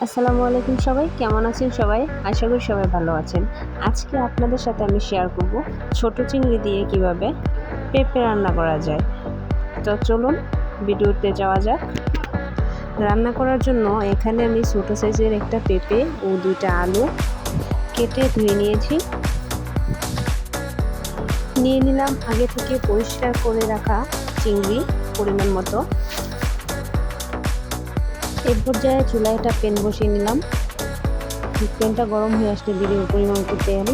আসসালামু আলাইকুম সবাই, কেমন আছেন সবাই? আশা করি সবাই ভালো আছেন। আজকে আপনাদের সাথে আমি শেয়ার করব ছোট চিংড়ি দিয়ে কিভাবে পেঁপে রান্না করা যায়। তো চলুন ভিডিওতে যাওয়া যাক। রান্না করার জন্য এখানে আমি ছোট সাইজের একটা পেঁপে ও 2টা আলু কেটে ধুয়ে নিয়েছি। নিয়ে নিলাম আগে থেকে পরিষ্কার করে রাখা চিংড়ি পরিমাণ মতো। এই পর্যায়ে চুলায় একটা প্যান বসিয়ে নিলাম। প্যানটা গরম হয়ে আসলে দিয়ে দেবো পরিমাণ মতো তেল।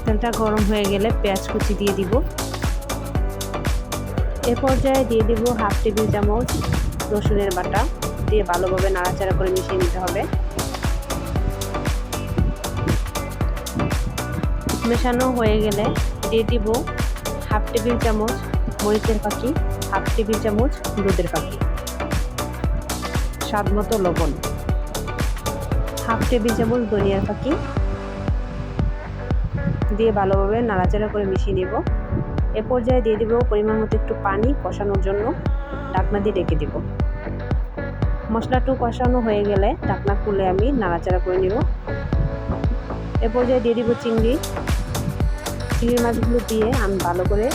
তেলটা গরম হয়ে গেলে পেঁয়াজ কুচি দিয়ে দিব। এ পর্যায়ে দিয়ে দিব হাফ টেবিল চামচ রসুনের বাটা, দিয়ে ভালোভাবে নাড়াচাড়া করে মিশিয়ে নিতে হবে। মেশানো হয়ে গেলে দিয়ে দিব হাফ টেবিল চামচ মরিচের ফাঁকি, হাফ টেবিল চামচ হলুদের ফাঁকি, স্বাদ মতো লবণ, হাফ টেবিল চামচ ধনিয়ার ফাঁকি দিয়ে ভালোভাবে নাড়াচাড়া করে মিশিয়ে নেব। এ পর্যায়ে দিয়ে দেব পরিমাণ মতো একটু পানি কষানোর জন্য, ঢাকনা দিয়ে ঢেকে দেব। মশলাটা কষানো হয়ে গেলে ঢাকনা খুলে আমি নাড়াচাড়া করে নেব। এ পর্যায়ে দিয়ে দিব চিংড়ি মাছগুলো দিয়ে আমি ভালো করে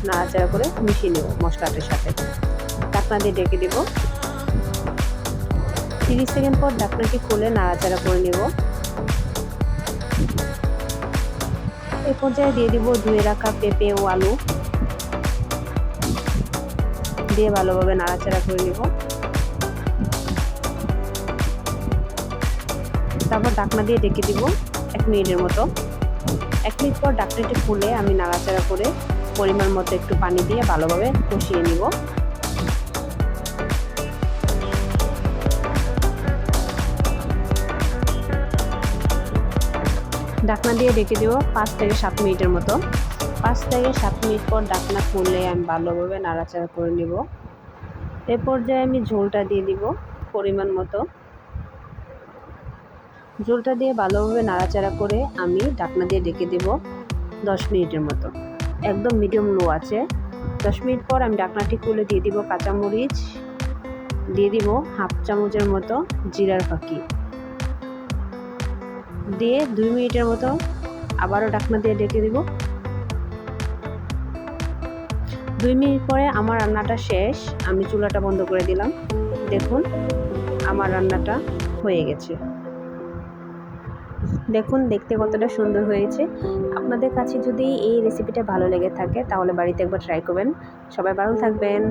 নাড়াচাড়া করে মিশিয়ে নেব মশলাটার সাথে। ঢাকনা দিয়ে ঢেকে দেব। 30 সেকেন্ড পর ঢাকনাটি খুলে নাড়াচাড়া করে নেব। এ পর্যায়ে দিয়ে দিব ধুয়ে রাখা পেঁপে ও আলু, দিয়ে ভালোভাবে নাড়াচাড়া করে নেব। তারপর ঢাকনা দিয়ে ঢেকে দিব 1 মিনিটের মতো। 1 মিনিট পর ঢাকনাটি খুলে আমি নাড়াচাড়া করে পরিমাণ মতো একটু পানি দিয়ে ভালোভাবে কষিয়ে নিব। ঢাকনা দিয়ে ঢেকে দেবো 5 থেকে 7 মিনিটের মতো। 5 থেকে 7 মিনিট পর ঢাকনা খুলে আমি ভালোভাবে নাড়াচাড়া করে নেব। এ পর্যায়ে আমি ঝোলটা দিয়ে দিব পরিমাণ মতো। ঝোলটা দিয়ে ভালোভাবে নাড়াচাড়া করে আমি ঢাকনা দিয়ে ঢেকে দেব 10 মিনিটের মতো, একদম মিডিয়াম লো আছে। 10 মিনিট পর আমি ঢাকনাটি খুলে দিয়ে দিব কাঁচামরিচ, দিয়ে দিব হাফ চামচের মতো জিরার ফাঁকি, দিয়ে 2 মিনিটের মতো আবারও ঢাকনা দিয়ে ঢেকে দেব। 2 মিনিট পরে আমার রান্নাটা শেষ, আমি চুলাটা বন্ধ করে দিলাম। দেখুন আমার রান্নাটা হয়ে গেছে। দেখুন দেখতে কতটা সুন্দর হয়েছে। আপনাদের কাছে যদি এই রেসিপিটা ভালো লেগে থাকে তাহলে বাড়িতে একবার ট্রাই করবেন। সবাই ভালো থাকবেন।